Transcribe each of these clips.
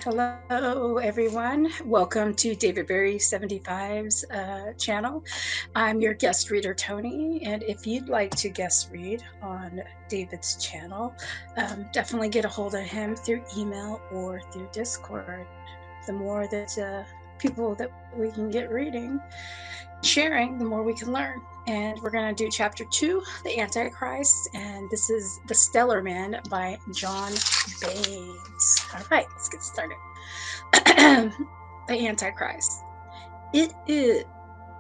Hello, everyone. Welcome to David Berry 75's channel. I'm your guest reader, Toni, and if you'd like to guest read on David's channel, definitely get a hold of him through email or through Discord. The more that people that we can get reading and sharing, the more we can learn. And we're going to do chapter 2, The Antichrist, and this is The Stellar Man by John Baines. All right, let's get started. The Antichrist. It is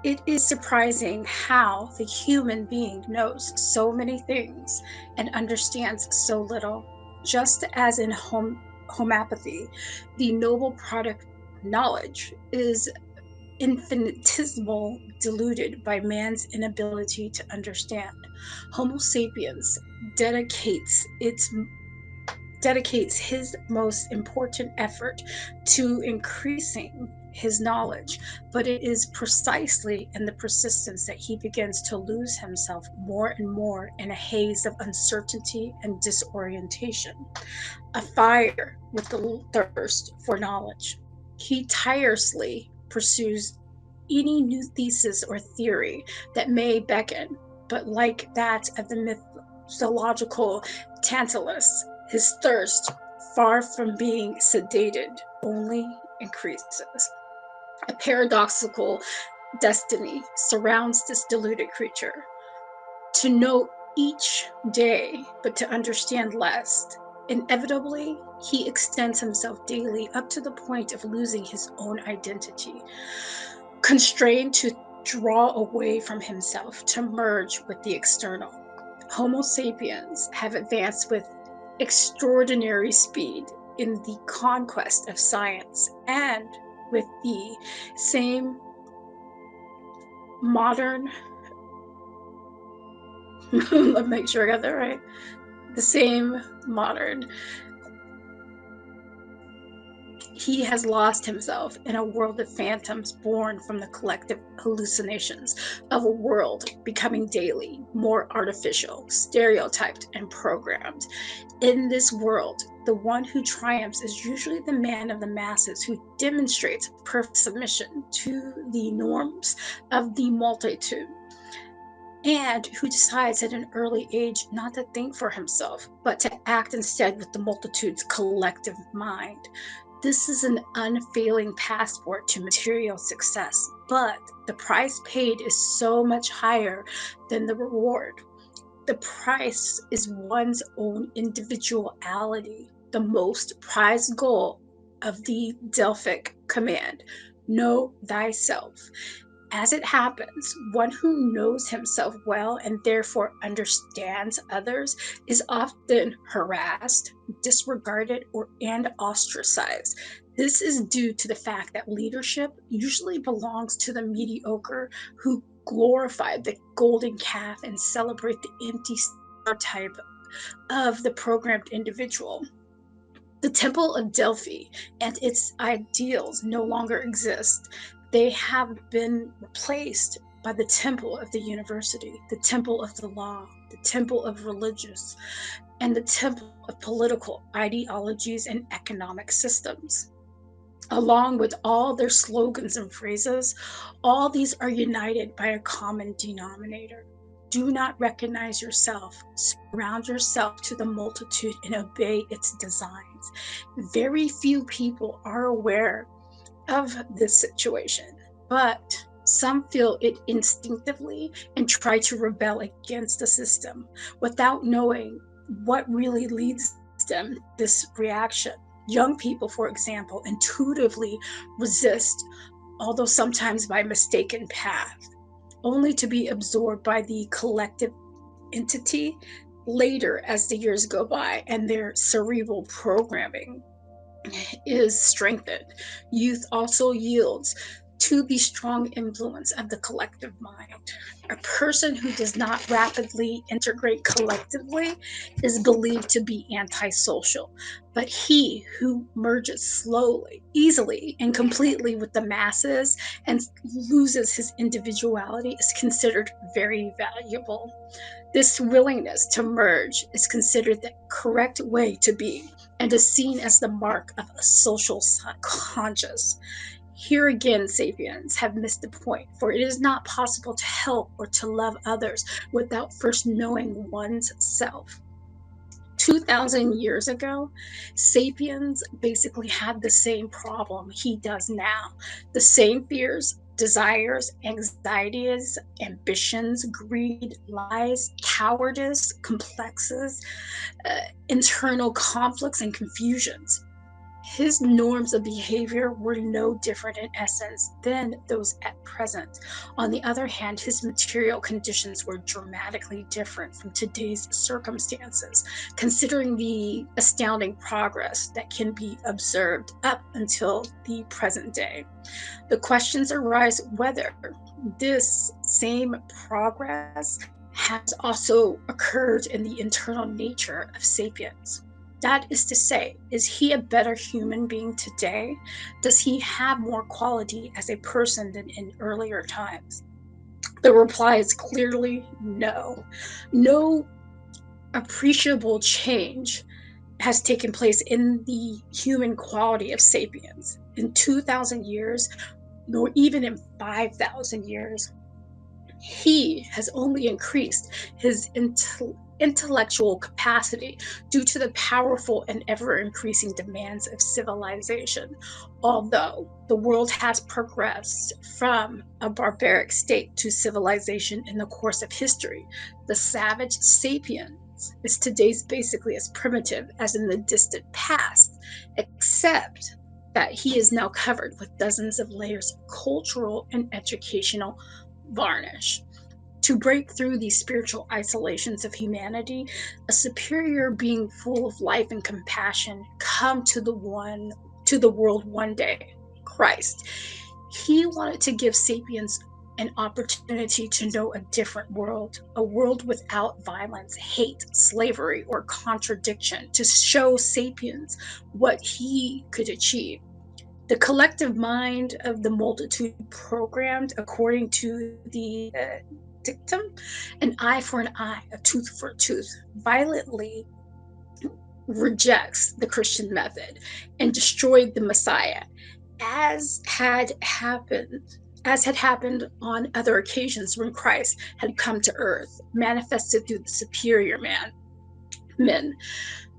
it is surprising how the human being knows so many things and understands so little. Just as in homeopathy, the noble product knowledge is infinitesimal diluted by man's inability to understand. Homo sapiens dedicates its dedicates his most important effort to increasing his knowledge, but it is precisely in the persistence that he begins to lose himself more and more in a haze of uncertainty and disorientation, a fire with the thirst for knowledge. He tirelessly pursues any new thesis or theory that may beckon, but like that of the mythological Tantalus, his thirst, far from being sedated, only increases. A paradoxical destiny surrounds this deluded creature. To know each day, but to understand less. Inevitably, he extends himself daily up to the point of losing his own identity, constrained to draw away from himself, to merge with the external. Homo sapiens have advanced with extraordinary speed in the conquest of science and with the same modern, let me make sure I got that right, the same modern, he has lost himself in a world of phantoms born from the collective hallucinations of a world becoming daily more artificial, stereotyped, and programmed. In this world, the one who triumphs is usually the man of the masses who demonstrates perfect submission to the norms of the multitude, and who decides at an early age not to think for himself, but to act instead with the multitude's collective mind. This is an unfailing passport to material success, but the price paid is so much higher than the reward. The price is one's own individuality, the most prized goal of the Delphic command, know thyself. As it happens, one who knows himself well and therefore understands others is often harassed, disregarded, and ostracized. This is due to the fact that leadership usually belongs to the mediocre who glorify the golden calf and celebrate the empty stereotype of the programmed individual. The Temple of Delphi and its ideals no longer exist. They have been replaced by the Temple of the University, the Temple of the Law, the Temple of Religious, and the Temple of Political Ideologies and Economic Systems. Along with all their slogans and phrases, all these are united by a common denominator. Do not recognize yourself. Surround yourself to the multitude and obey its designs. Very few people are aware of this situation, but some feel it instinctively and try to rebel against the system without knowing what really leads them this reaction. Young people, for example, intuitively resist, although sometimes by mistaken path, only to be absorbed by the collective entity later as the years go by and their cerebral programming is strengthened. Youth also yields to the strong influence of the collective mind. A person who does not rapidly integrate collectively is believed to be antisocial, but he who merges slowly, easily, and completely with the masses and loses his individuality is considered very valuable. This willingness to merge is considered the correct way to be and is seen as the mark of a social conscious. Here again, sapiens have missed the point, for it is not possible to help or to love others without first knowing one's self. 2,000 years ago, sapiens basically had the same problem he does now. The same fears, desires, anxieties, ambitions, greed, lies, cowardice, complexes, internal conflicts, and confusions. His norms of behavior were no different in essence than those at present. On the other hand, his material conditions were dramatically different from today's circumstances, considering the astounding progress that can be observed up until the present day. The questions arise whether this same progress has also occurred in the internal nature of sapiens. That is to say, is he a better human being today? Does he have more quality as a person than in earlier times? The reply is clearly no. No appreciable change has taken place in the human quality of sapiens. In 2,000 years, nor even in 5,000 years, he has only increased his intellectual capacity due to the powerful and ever increasing demands of civilization. Although the world has progressed from a barbaric state to civilization in the course of history, the savage sapiens is today's basically as primitive as in the distant past, except that he is now covered with dozens of layers of cultural and educational varnish. To break through these spiritual isolations of humanity, a superior being full of life and compassion come to the world one day, Christ. He wanted to give sapiens an opportunity to know a different world, a world without violence, hate, slavery, or contradiction, to show sapiens what he could achieve. The collective mind of the multitude programmed according to the dictum, an eye for an eye, a tooth for a tooth, violently rejects the Christian method and destroyed the Messiah, as had happened. As had happened on other occasions when Christ had come to earth, manifested through the superior men.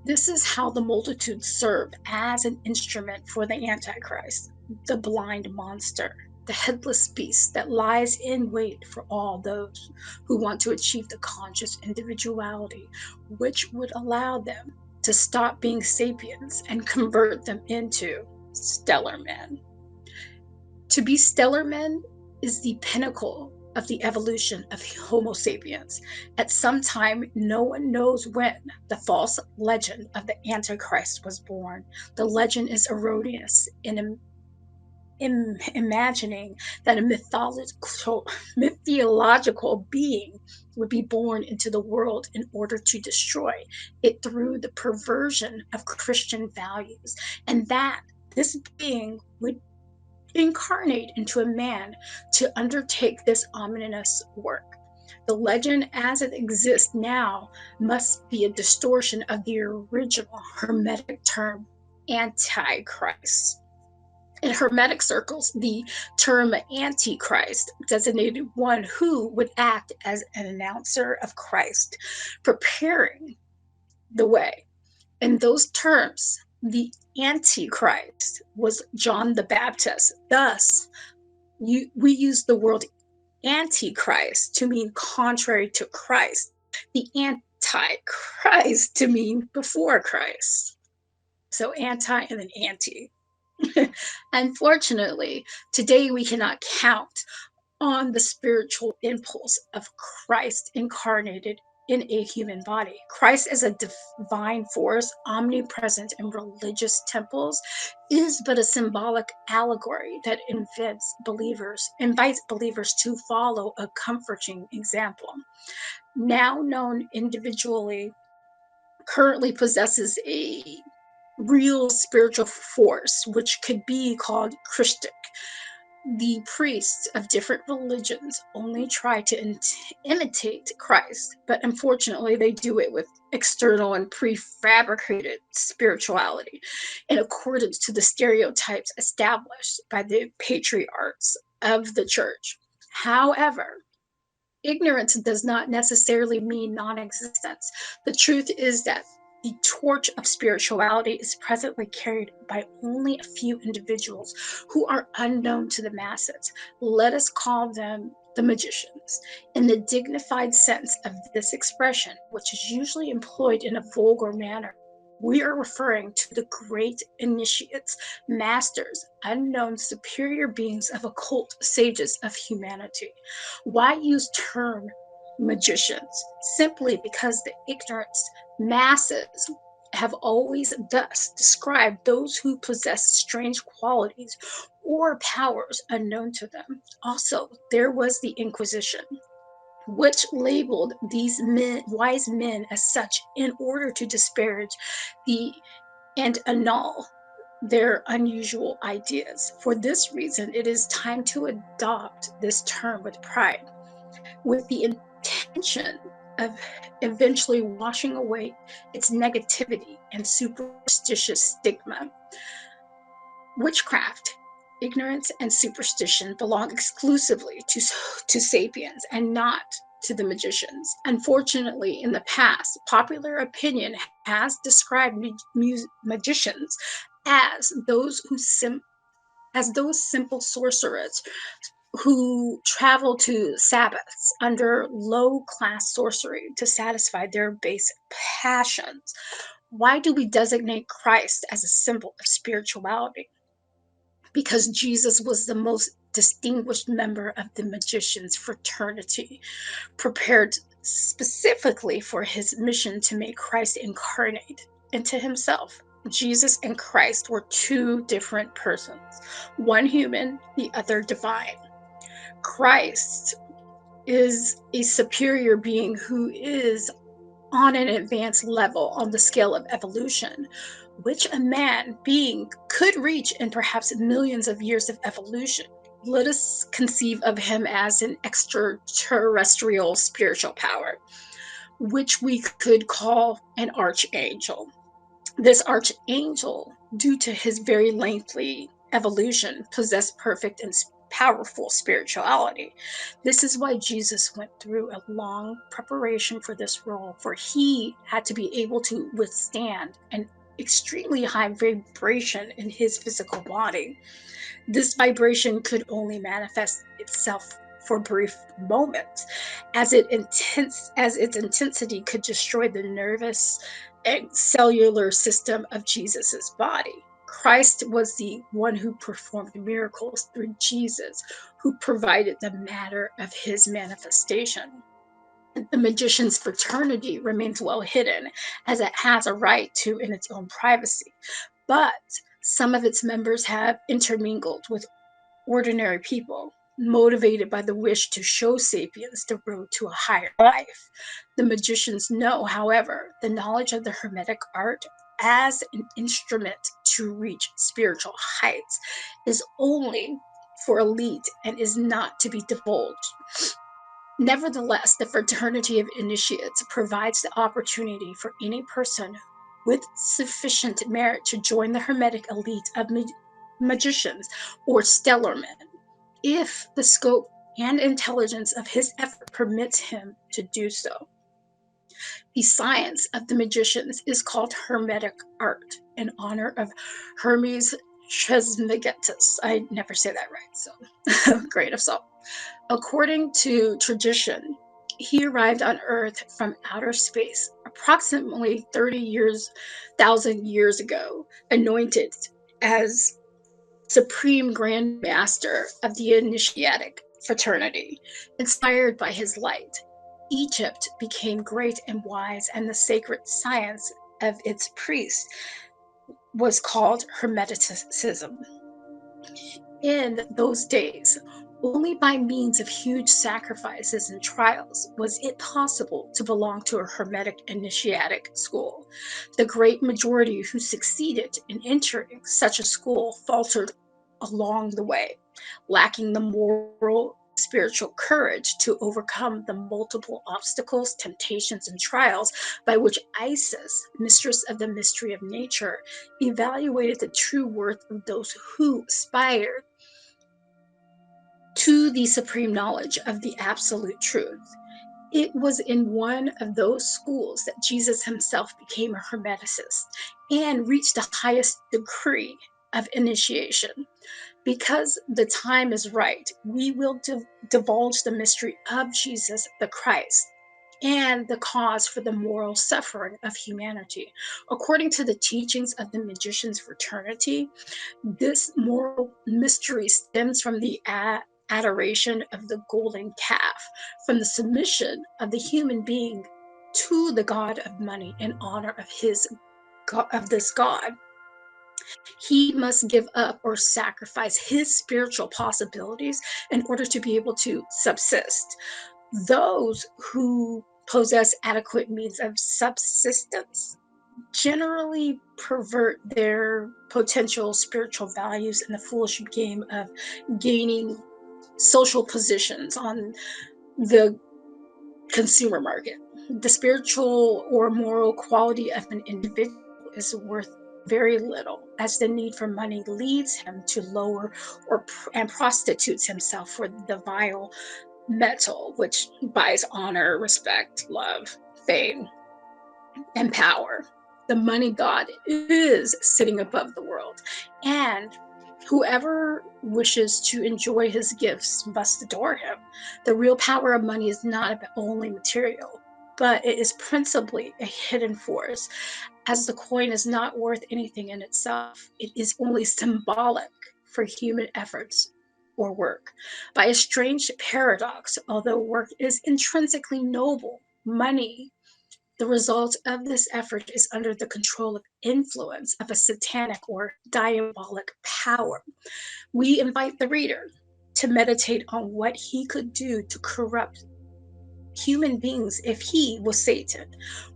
This is how the multitude served as an instrument for the Antichrist, the blind monster, the headless beast that lies in wait for all those who want to achieve the conscious individuality, which would allow them to stop being sapiens and convert them into stellar men. To be stellar men is the pinnacle of the evolution of Homo sapiens. At some time, no one knows when, the false legend of the Antichrist was born. The legend is erroneous in imagining that a mythological being would be born into the world in order to destroy it through the perversion of Christian values, and that this being would incarnate into a man to undertake this ominous work. The legend as it exists now must be a distortion of the original Hermetic term Antichrist. In Hermetic circles, the term Antichrist designated one who would act as an announcer of Christ, preparing the way. In those terms, the Antichrist was John the Baptist. Thus, we use the word Antichrist to mean contrary to Christ, the Antichrist to mean before Christ. So anti and then anti. Unfortunately, today we cannot count on the spiritual impulse of Christ incarnated in a human body. Christ as a divine force, omnipresent in religious temples, is but a symbolic allegory that invites believers to follow a comforting example. Now known individually, currently possesses a real spiritual force, which could be called Christic. The priests of different religions only try to imitate Christ, but unfortunately, they do it with external and prefabricated spirituality in accordance to the stereotypes established by the patriarchs of the church. However, ignorance does not necessarily mean non existence. The truth is that the torch of spirituality is presently carried by only a few individuals who are unknown to the masses. Let us call them the magicians. In the dignified sense of this expression, which is usually employed in a vulgar manner, we are referring to the great initiates, masters, unknown superior beings of occult sages of humanity. Why use term magicians? Simply because the ignorant masses have always thus described those who possess strange qualities or powers unknown to them. Also, there was the Inquisition, which labeled these wise men as such in order to disparage the and annul their unusual ideas. For this reason, it is time to adopt this term with pride, with the intention of eventually washing away its negativity and superstitious stigma. Witchcraft, ignorance, and superstition belong exclusively to sapiens and not to the magicians. Unfortunately, in the past, popular opinion has described magicians as those simple sorcerers who travel to Sabbaths under low class sorcery to satisfy their basic passions. Why do we designate Christ as a symbol of spirituality? Because Jesus was the most distinguished member of the magicians' fraternity, prepared specifically for his mission to make Christ incarnate into himself. Jesus and Christ were two different persons, one human, the other divine. Christ is a superior being who is on an advanced level on the scale of evolution, which a man being could reach in perhaps millions of years of evolution. Let us conceive of him as an extraterrestrial spiritual power, which we could call an archangel. This archangel, due to his very lengthy evolution, possessed perfect and powerful spirituality. This is why Jesus went through a long preparation for this role, for he had to be able to withstand an extremely high vibration in his physical body. This vibration could only manifest itself for brief moments, as its intensity could destroy the nervous and cellular system of Jesus's body. Christ was the one who performed miracles through Jesus, who provided the matter of his manifestation. The magician's fraternity remains well hidden, as it has a right to in its own privacy. But some of its members have intermingled with ordinary people, motivated by the wish to show sapiens the road to a higher life. The magicians know, however, the knowledge of the Hermetic art as an instrument to reach spiritual heights is only for elite and is not to be divulged. Nevertheless, the fraternity of initiates provides the opportunity for any person with sufficient merit to join the Hermetic elite of magicians or stellar men, if the scope and intelligence of his effort permits him to do so. The science of the magicians is called Hermetic art in honor of Hermes Trismegistus. I never say that right, so grain of salt. According to tradition, he arrived on Earth from outer space approximately 30,000 years ago, anointed as Supreme Grand Master of the Initiatic Fraternity, inspired by his light. Egypt became great and wise, and the sacred science of its priests was called Hermeticism. In those days, only by means of huge sacrifices and trials was it possible to belong to a Hermetic initiatic school. The great majority who succeeded in entering such a school faltered along the way, lacking the moral spiritual courage to overcome the multiple obstacles, temptations, and trials by which Isis, mistress of the mystery of nature, evaluated the true worth of those who aspired to the supreme knowledge of the absolute truth. It was in one of those schools that Jesus himself became a Hermeticist and reached the highest degree of initiation. Because the time is right, we will divulge the mystery of Jesus the Christ and the cause for the moral suffering of humanity. According to the teachings of the magician's fraternity, this moral mystery stems from the adoration of the golden calf, from the submission of the human being to the god of money in honor of this god. He must give up or sacrifice his spiritual possibilities in order to be able to subsist. Those who possess adequate means of subsistence generally pervert their potential spiritual values in the foolish game of gaining social positions on the consumer market. The spiritual or moral quality of an individual is worth very little, as the need for money leads him to lower and prostitutes himself for the vile metal, which buys honor, respect, love, fame, and power. The money god is sitting above the world, and whoever wishes to enjoy his gifts must adore him. The real power of money is not only material, but it is principally a hidden force. As the coin is not worth anything in itself, it is only symbolic for human efforts or work. By a strange paradox, although work is intrinsically noble, money, the result of this effort, is under the control of influence of a satanic or diabolic power. We invite the reader to meditate on what he could do to corrupt human beings if he was Satan.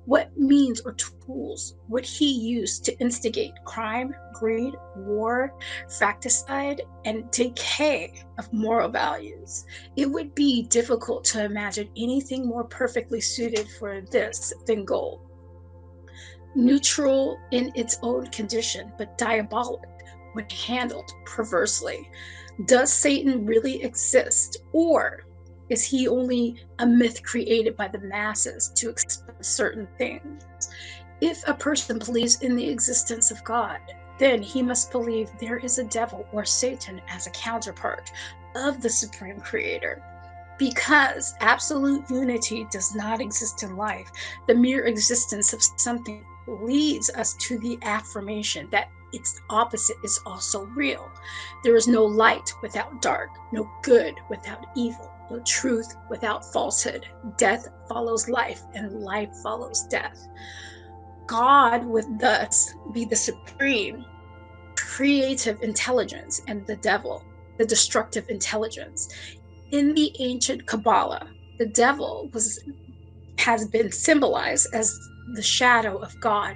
What means or tools would he use to instigate crime, greed, war, fratricide, and decay of moral values? It would be difficult to imagine anything more perfectly suited for this than gold. Neutral in its own condition, but diabolic when handled perversely. Does Satan really exist, or is he only a myth created by the masses to explain certain things? If a person believes in the existence of God, then he must believe there is a devil or Satan as a counterpart of the supreme creator. Because absolute unity does not exist in life, the mere existence of something leads us to the affirmation that its opposite is also real. There is no light without dark, no good without evil, no truth without falsehood. Death follows life, and life follows death. God would thus be the supreme creative intelligence, and the devil, the destructive intelligence. In the ancient Kabbalah, the devil has been symbolized as the shadow of God.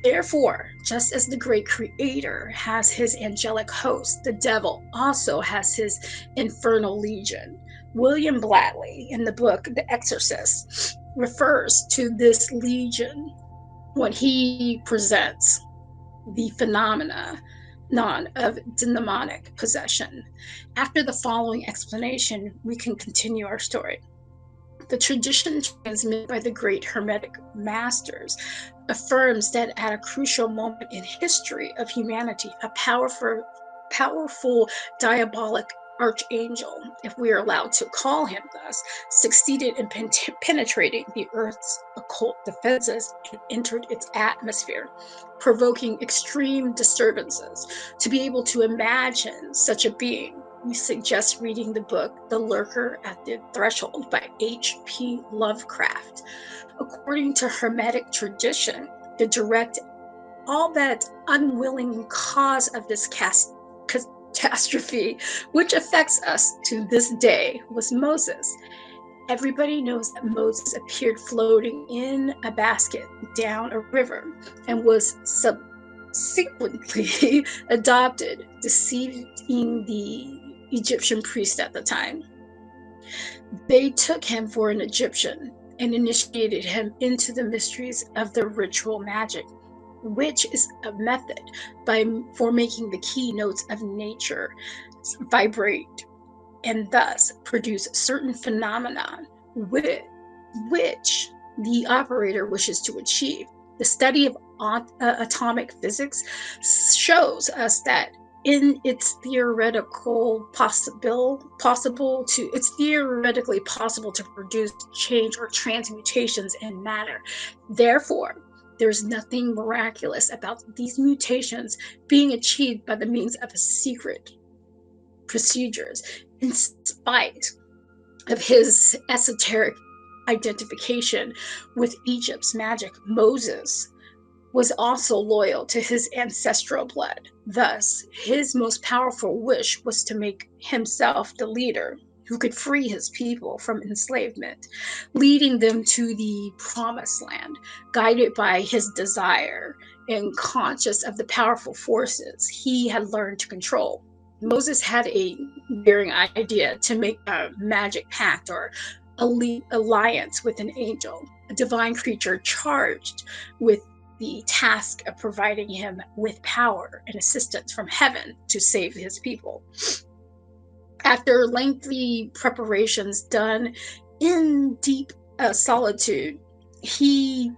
Therefore, just as the great creator has his angelic host, the devil also has his infernal legion. William Blattley, in the book The Exorcist, refers to this legion when he presents the phenomenon of demonic possession. After the following explanation, we can continue our story. The tradition transmitted by the great Hermetic masters affirms that at a crucial moment in history of humanity, a powerful diabolic archangel, if we are allowed to call him thus, succeeded in penetrating the Earth's occult defenses and entered its atmosphere, provoking extreme disturbances. To be able to imagine such a being we suggest reading the book The Lurker at the Threshold by H.P. Lovecraft. According to Hermetic tradition, the direct, all but unwilling cause of this catastrophe, which affects us to this day, was Moses. Everybody knows that Moses appeared floating in a basket down a river and was subsequently adopted, deceiving the Egyptian priest at the time. They took him for an Egyptian and initiated him into the mysteries of the ritual magic, which is a method for making the key notes of nature vibrate and thus produce certain phenomena which the operator wishes to achieve. The study of atomic physics shows us that it's theoretically possible to produce change or transmutations in matter. Therefore, there's nothing miraculous about these mutations being achieved by the means of secret procedures. In spite of his esoteric identification with Egypt's magic, Moses was also loyal to his ancestral blood. Thus, his most powerful wish was to make himself the leader who could free his people from enslavement, leading them to the promised land, guided by his desire and conscious of the powerful forces he had learned to control. Moses had a daring idea to make a magic pact or alliance with an angel, a divine creature charged with the task of providing him with power and assistance from heaven to save his people. After lengthy preparations done in deep solitude, he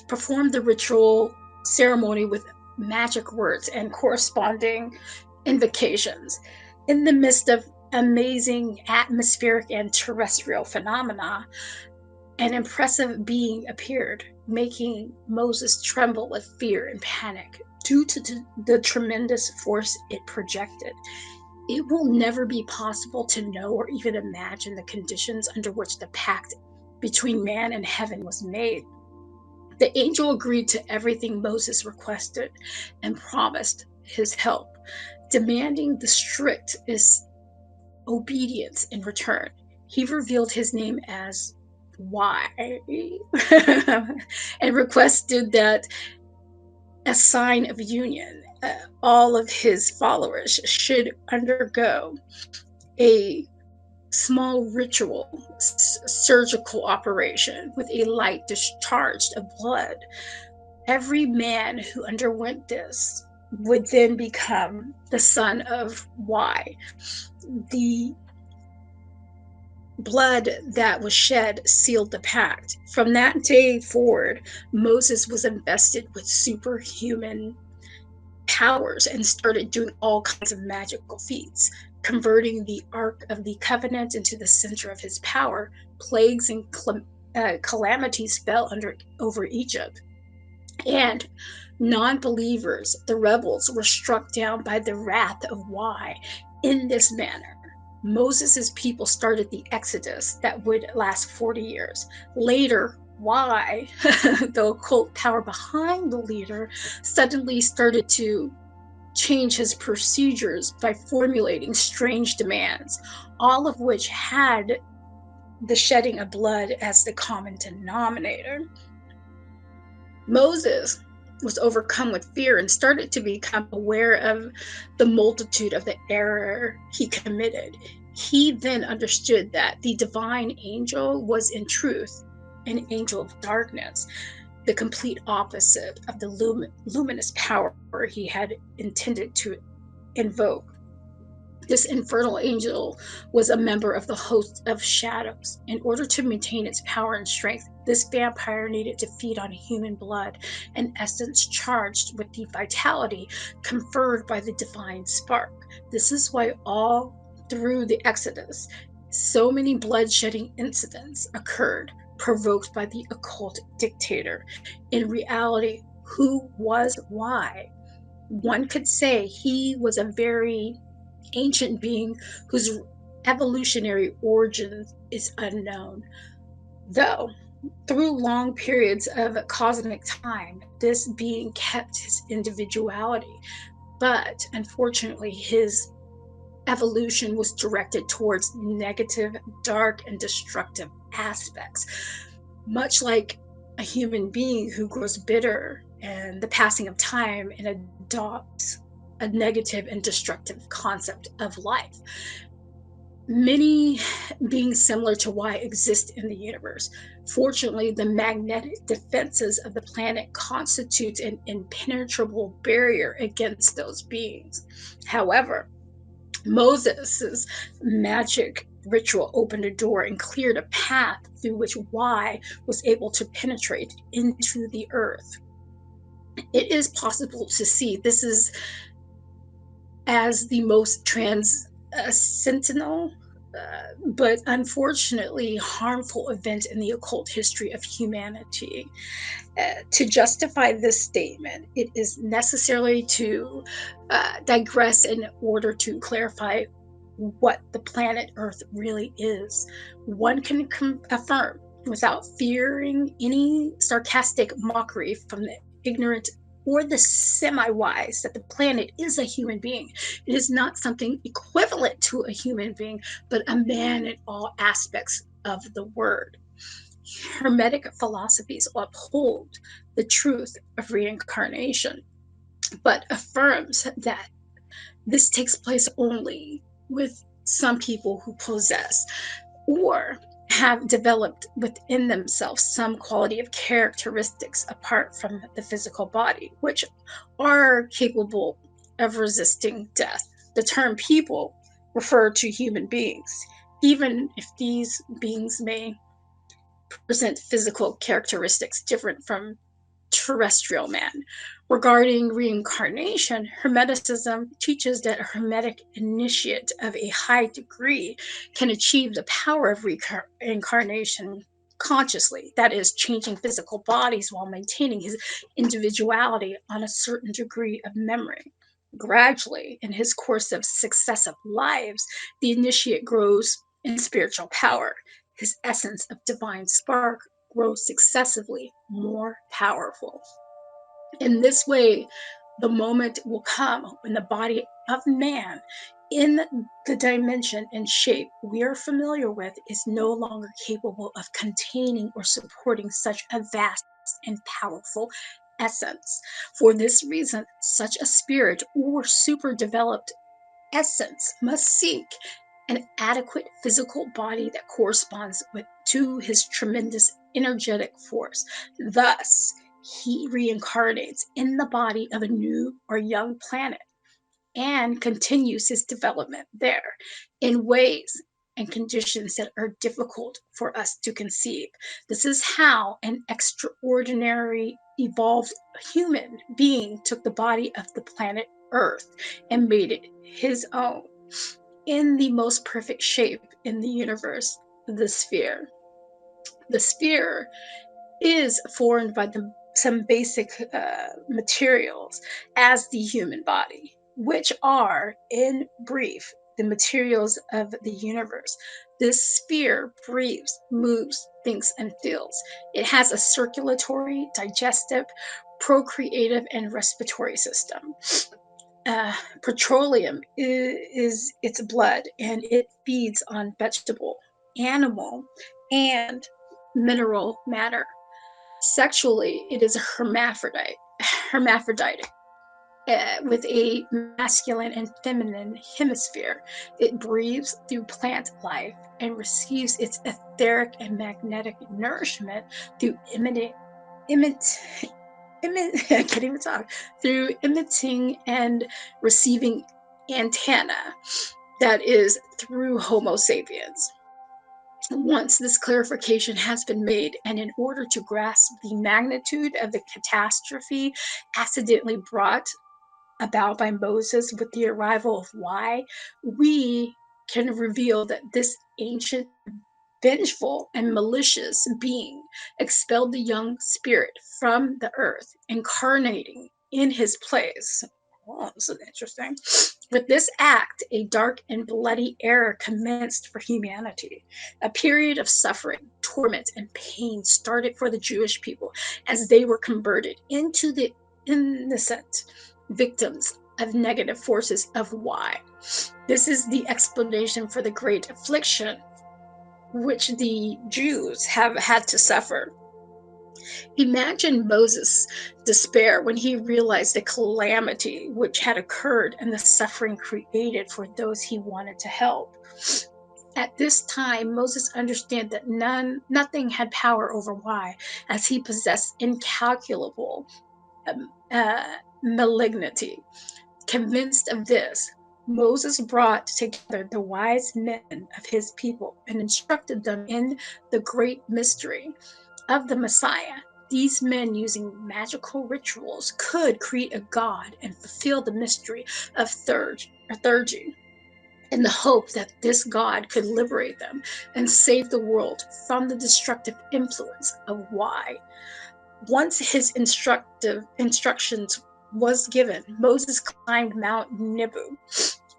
performed the ritual ceremony with magic words and corresponding invocations. In the midst of amazing atmospheric and terrestrial phenomena, an impressive being appeared, making Moses tremble with fear and panic due to the tremendous force it projected. It will never be possible to know or even imagine the conditions under which the pact between man and heaven was made. The angel agreed to everything Moses requested and promised his help, demanding the strictest obedience in return. He revealed his name as Y and requested that, a sign of union, all of his followers should undergo a small ritual surgical operation with a light discharge of blood. Every man who underwent this would then become the son of Y. The blood that was shed sealed the pact. From that day forward, Moses was invested with superhuman powers and started doing all kinds of magical feats, converting the Ark of the Covenant into the center of his power. Plagues and calamities fell over Egypt, and non-believers, the rebels, were struck down by the wrath of Y. In this manner, Moses' people started the Exodus that would last 40 years. Later, Y, the occult power behind the leader, suddenly started to change his procedures by formulating strange demands, all of which had the shedding of blood as the common denominator. Moses was overcome with fear and started to become aware of the multitude of the error he committed. He then understood that the divine angel was in truth an angel of darkness, the complete opposite of the luminous power he had intended to invoke. This infernal angel was a member of the host of shadows. In order to maintain its power and strength, this vampire needed to feed on human blood, an essence charged with the vitality conferred by the divine spark. This is why all through the Exodus, so many bloodshedding incidents occurred, provoked by the occult dictator. In reality, who was Y? One could say he was a very ancient being whose evolutionary origin is unknown. Though, through long periods of cosmic time, this being kept his individuality, but unfortunately, his evolution was directed towards negative, dark, and destructive aspects, much like a human being who grows bitter and the passing of time and adopts a negative and destructive concept of life. Many beings similar to Y exist in the universe. Fortunately, the magnetic defenses of the planet constitute an impenetrable barrier against those beings. However, Moses' magic ritual opened a door and cleared a path through which Y was able to penetrate into the earth. It is possible to see this is as the most transcendental, but unfortunately harmful event in the occult history of humanity. To justify this statement, it is necessary to digress in order to clarify what the planet Earth really is. One can affirm without fearing any sarcastic mockery from the ignorant or the semi wise that the planet is a human being. It is not something equivalent to a human being, but a man in all aspects of the word. Hermetic philosophies uphold the truth of reincarnation, but affirms that this takes place only with some people who possess or have developed within themselves some quality of characteristics apart from the physical body, which are capable of resisting death. The term people refer to human beings, even if these beings may present physical characteristics different from terrestrial man. Regarding reincarnation, Hermeticism teaches that a Hermetic initiate of a high degree can achieve the power of reincarnation consciously, that is, changing physical bodies while maintaining his individuality on a certain degree of memory. Gradually, in his course of successive lives, the initiate grows in spiritual power. His essence of divine spark grows successively more powerful. In this way, the moment will come when the body of man in the dimension and shape we are familiar with is no longer capable of containing or supporting such a vast and powerful essence. For this reason, such a spirit or super developed essence must seek an adequate physical body that corresponds to his tremendous energetic force. Thus, he reincarnates in the body of a new or young planet and continues his development there in ways and conditions that are difficult for us to conceive. This is how an extraordinary evolved human being took the body of the planet Earth and made it his own in the most perfect shape in the universe, the sphere. The sphere is formed by some basic materials as the human body, which are, in brief, the materials of the universe. This sphere breathes, moves, thinks, and feels. It has a circulatory, digestive, procreative, and respiratory system. Petroleum is its blood, and it feeds on vegetable, animal, and mineral matter. Sexually, it is a hermaphroditic, with a masculine and feminine hemisphere. It breathes through plant life and receives its etheric and magnetic nourishment through I can't even talk, through emitting and receiving antenna, that is, through Homo sapiens. Once this clarification has been made, and in order to grasp the magnitude of the catastrophe accidentally brought about by Moses with the arrival of Y, we can reveal that this ancient, vengeful, and malicious being expelled the young spirit from the earth, incarnating in his place. Oh, this is interesting. With this act, a dark and bloody era commenced for humanity. A period of suffering, torment, and pain started for the Jewish people as they were converted into the innocent victims of negative forces of why. This is the explanation for the great affliction which the Jews have had to suffer. Imagine Moses' despair when he realized the calamity which had occurred and the suffering created for those he wanted to help. At this time, Moses understood that nothing had power over why, as he possessed incalculable malignity. Convinced of this, Moses brought together the wise men of his people and instructed them in the great mystery of the Messiah. These men, using magical rituals, could create a god and fulfill the mystery of theurgy, in the hope that this god could liberate them and save the world from the destructive influence of why. Once his instructions was given, Moses climbed Mount Nebo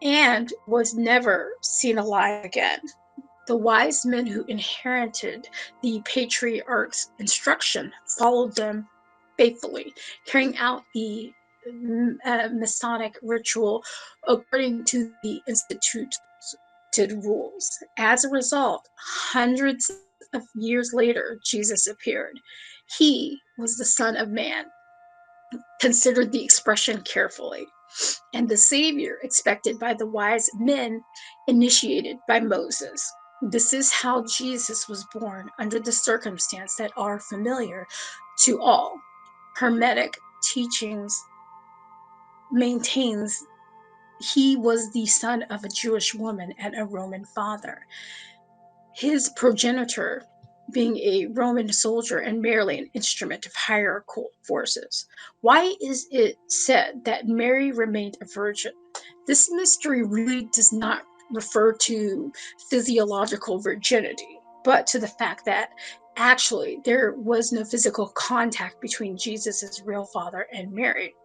and was never seen alive again. The wise men who inherited the patriarch's instruction followed them faithfully, carrying out the Masonic ritual according to the instituted rules. As a result, hundreds of years later, Jesus appeared. He was the Son of Man. Considered the expression carefully, and the Savior expected by the wise men initiated by Moses. This is how Jesus was born under the circumstances that are familiar to all. Hermetic teachings maintains he was the son of a Jewish woman and a Roman father. His progenitor being a Roman soldier and merely an instrument of hierarchical forces. Why is it said that Mary remained a virgin? This mystery really does not refer to physiological virginity, but to the fact that actually there was no physical contact between Jesus' real father and Mary.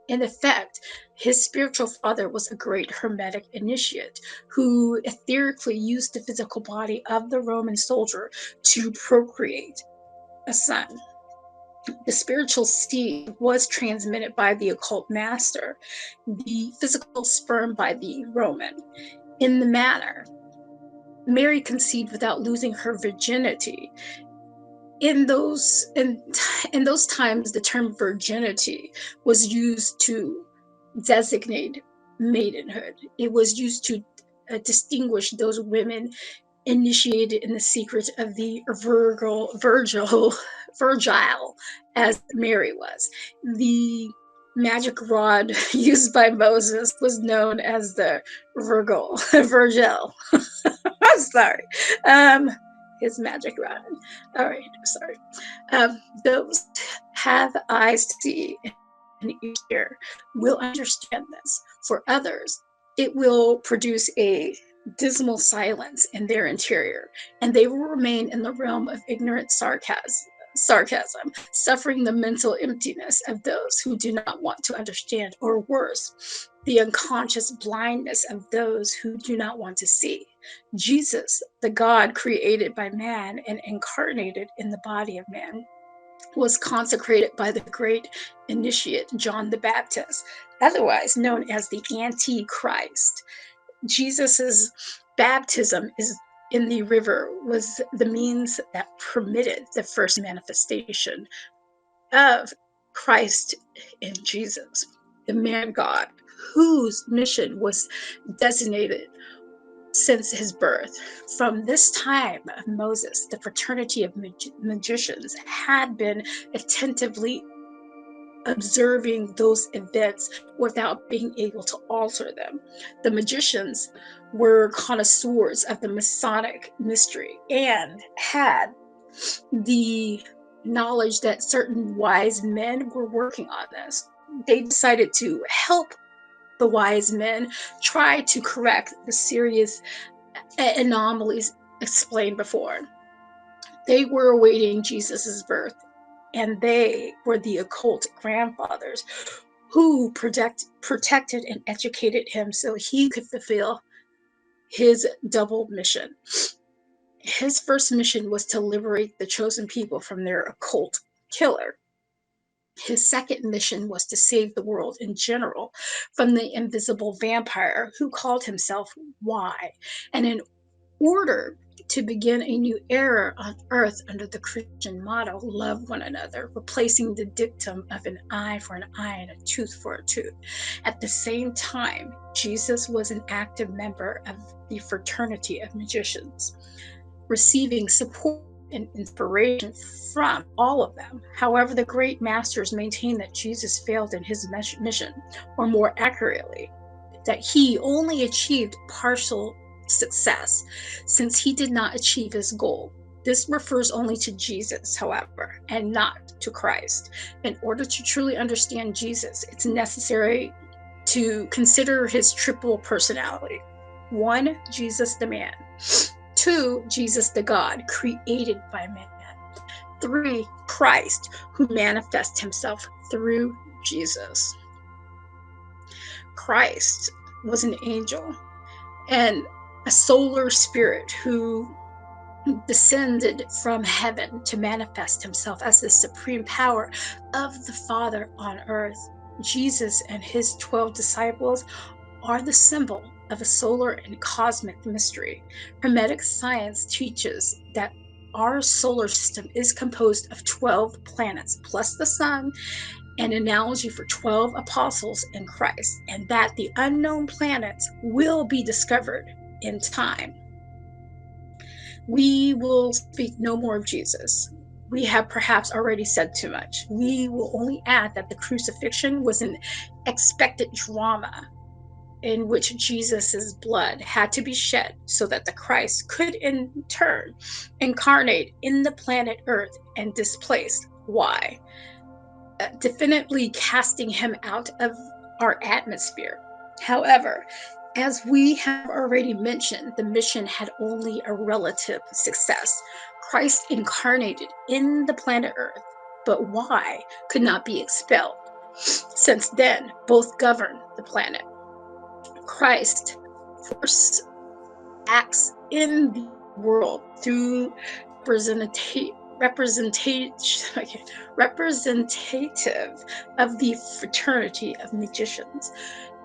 In effect, his spiritual father was a great Hermetic initiate who etherically used the physical body of the Roman soldier to procreate a son. The spiritual seed was transmitted by the occult master, the physical sperm by the Roman. In the manner, Mary conceived without losing her virginity. In those times, the term virginity was used to designate maidenhood. It was used to distinguish those women initiated in the secret of the virgile, as Mary was. The magic rod used by Moses was known as the Virgil. I'm sorry. His magic rod. All right, sorry. Those have eyes to see and ears to hear will understand this. For others, it will produce a dismal silence in their interior, and they will remain in the realm of ignorant sarcasm, suffering the mental emptiness of those who do not want to understand, or worse, the unconscious blindness of those who do not want to see. Jesus, the God created by man and incarnated in the body of man, was consecrated by the great initiate John the Baptist, otherwise known as the Antichrist. Jesus's baptism in the river was the means that permitted the first manifestation of Christ in Jesus, the man God, whose mission was designated since his birth. From this time of Moses, the fraternity of magicians had been attentively observing those events without being able to alter them. The magicians were connoisseurs of the Masonic mystery and had the knowledge that certain wise men were working on this. They decided to help the wise men try to correct the serious anomalies explained before. They were awaiting Jesus's birth, and they were the occult grandfathers who protected and educated him so he could fulfill his double mission. His first mission was to liberate the chosen people from their occult killer. His second mission was to save the world in general from the invisible vampire who called himself Y. And in order to begin a new era on earth under the Christian motto, love one another, replacing the dictum of an eye for an eye and a tooth for a tooth. At the same time, Jesus was an active member of the fraternity of magicians, receiving support and inspiration from all of them. However, the great masters maintain that Jesus failed in his mission, or more accurately, that he only achieved partial success since he did not achieve his goal. This refers only to Jesus, however, and not to Christ. In order to truly understand Jesus, it's necessary to consider his triple personality. 1, Jesus the man. 2, Jesus the God, created by man. 3, Christ, who manifests himself through Jesus. Christ was an angel and a solar spirit who descended from heaven to manifest himself as the supreme power of the Father on earth. Jesus and his 12 disciples are the symbol of a solar and cosmic mystery. Hermetic science teaches that our solar system is composed of 12 planets plus the sun, an analogy for 12 apostles in Christ, and that the unknown planets will be discovered in time. We will speak no more of Jesus. We have perhaps already said too much. We will only add that the crucifixion was an expected drama in which Jesus' blood had to be shed so that the Christ could in turn incarnate in the planet Earth and displace Y, definitively casting him out of our atmosphere. However, as we have already mentioned, the mission had only a relative success. Christ incarnated in the planet Earth, but Y could not be expelled. Since then, both govern the planet. Christ first acts in the world through representative of the fraternity of magicians.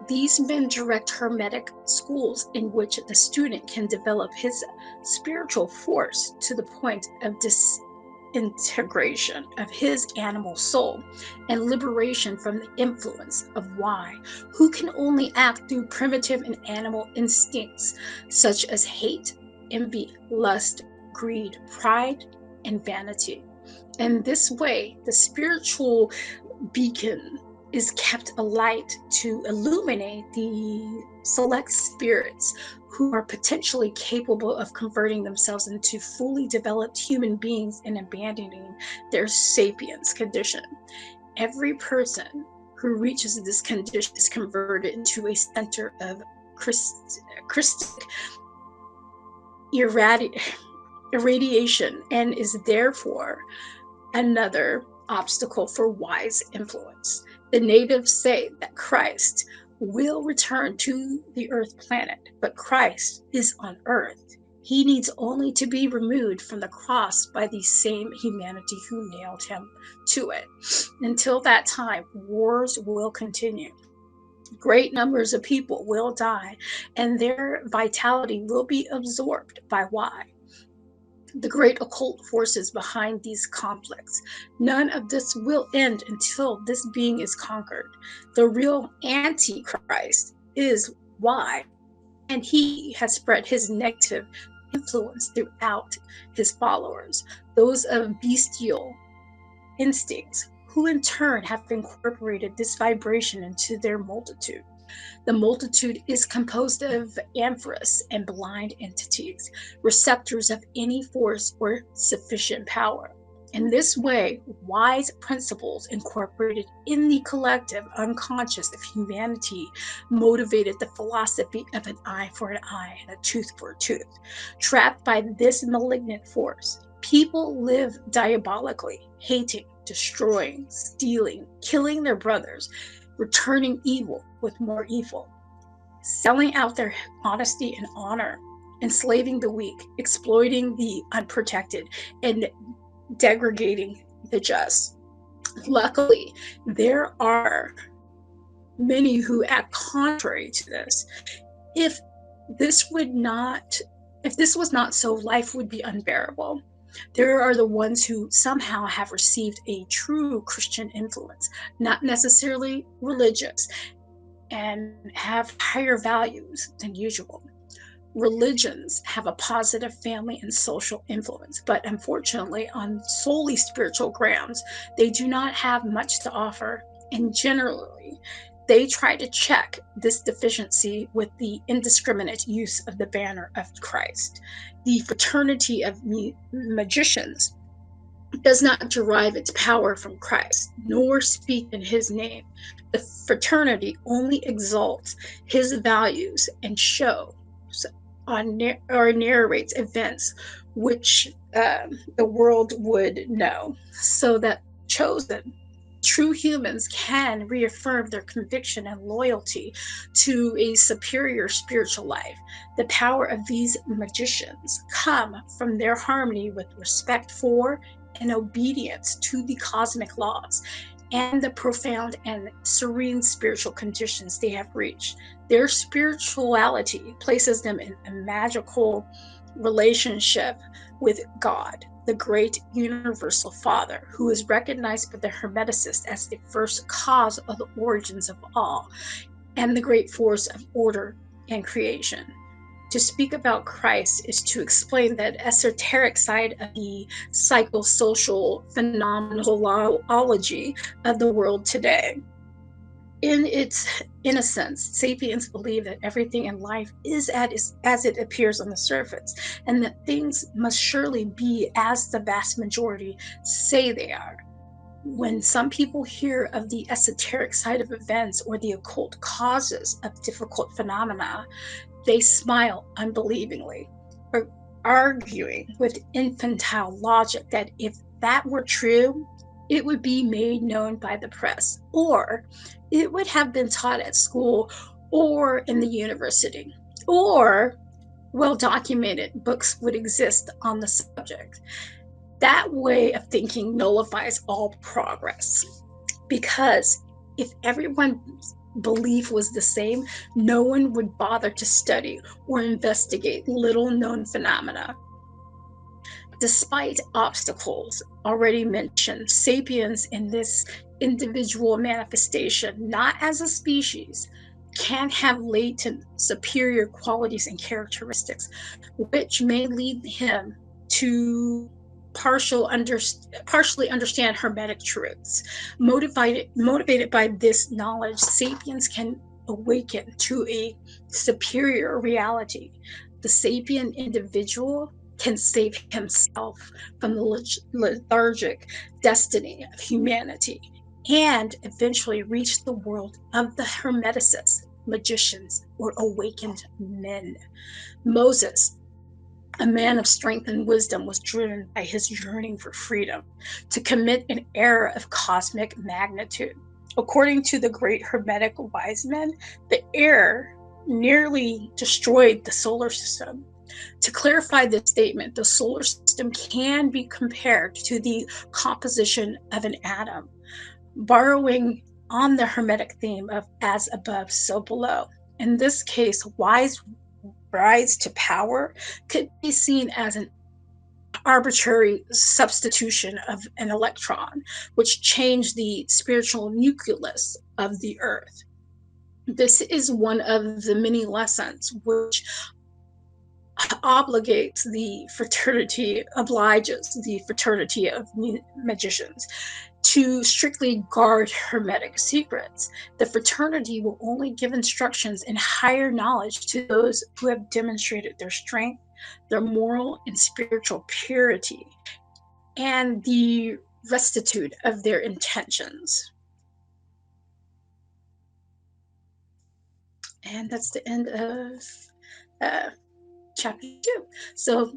These men direct hermetic schools in which the student can develop his spiritual force to the point of disintegration of his animal soul and liberation from the influence of Y, who can only act through primitive and animal instincts such as hate, envy, lust, greed, pride, and vanity. In this way, the spiritual beacon is kept alight to illuminate the select spirits who are potentially capable of converting themselves into fully developed human beings and abandoning their sapiens condition. Every person who reaches this condition is converted into a center of Christic irradiation and is therefore another obstacle for wise influence. The natives say that Christ will return to the Earth planet, but Christ is on Earth. He needs only to be removed from the cross by the same humanity who nailed him to it. Until that time, wars will continue. Great numbers of people will die, and their vitality will be absorbed by Y, the great occult forces behind these conflicts. None of this will end until this being is conquered. The real Antichrist is Y, and he has spread his negative influence throughout his followers, those of bestial instincts, who in turn have incorporated this vibration into their multitude. The multitude is composed of amorphous and blind entities, receptors of any force or sufficient power. In this way, wise principles incorporated in the collective unconscious of humanity motivated the philosophy of an eye for an eye and a tooth for a tooth. Trapped by this malignant force, people live diabolically, hating, destroying, stealing, killing their brothers, returning evil with more evil, selling out their honesty and honor, enslaving the weak, exploiting the unprotected, and degrading the just. Luckily, there are many who act contrary to this. If this would not, if this was not so, life would be unbearable. There are the ones who somehow have received a true Christian influence, not necessarily religious, and have higher values than usual. Religions have a positive family and social influence, but unfortunately, on solely spiritual grounds, they do not have much to offer, and generally, they try to check this deficiency with the indiscriminate use of the banner of Christ. The fraternity of magicians does not derive its power from Christ, nor speak in his name. The fraternity only exalts his values and shows or narrates events which the world would know, so that chosen true humans can reaffirm their conviction and loyalty to a superior spiritual life. The power of these magicians come from their harmony with respect for and obedience to the cosmic laws and the profound and serene spiritual conditions they have reached. Their spirituality places them in a magical relationship with God, the great universal Father, who is recognized by the Hermeticists as the first cause of the origins of all and the great force of order and creation. To speak about Christ is to explain that esoteric side of the psychosocial phenomenology of the world today. In its innocence, sapiens believe that everything in life is as it appears on the surface, and that things must surely be as the vast majority say they are. When some people hear of the esoteric side of events or the occult causes of difficult phenomena, they smile unbelievingly, arguing with infantile logic that if that were true, it would be made known by the press, or it would have been taught at school or in the university, or well-documented books would exist on the subject. That way of thinking nullifies all progress, because if everyone's belief was the same, no one would bother to study or investigate little-known phenomena. Despite obstacles already mentioned, sapiens in this individual manifestation, not as a species, can have latent superior qualities and characteristics, which may lead him to partially understand Hermetic truths. Motivated by this knowledge, sapiens can awaken to a superior reality. The sapient individual can save himself from the lethargic destiny of humanity and eventually reach the world of the Hermeticists, magicians, or awakened men. Moses, a man of strength and wisdom, was driven by his yearning for freedom to commit an error of cosmic magnitude. According to the great Hermetic wise men, the error nearly destroyed the solar system. To clarify this statement, the solar system can be compared to the composition of an atom, borrowing on the Hermetic theme of as above, so below. In this case, wise rise to power could be seen as an arbitrary substitution of an electron, which changed the spiritual nucleus of the earth. This is one of the many lessons which obliges the fraternity of magicians to strictly guard Hermetic secrets. The fraternity will only give instructions and higher knowledge to those who have demonstrated their strength, their moral and spiritual purity, and the rectitude of their intentions. And that's the end of chapter 2. So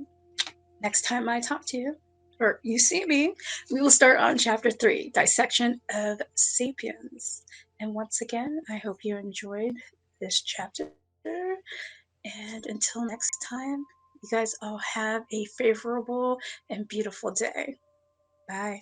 next time I talk to you, or you see me, we will start on chapter 3, Dissection of Sapiens. And once again, I hope you enjoyed this chapter. And until next time, you guys all have a favorable and beautiful day. Bye.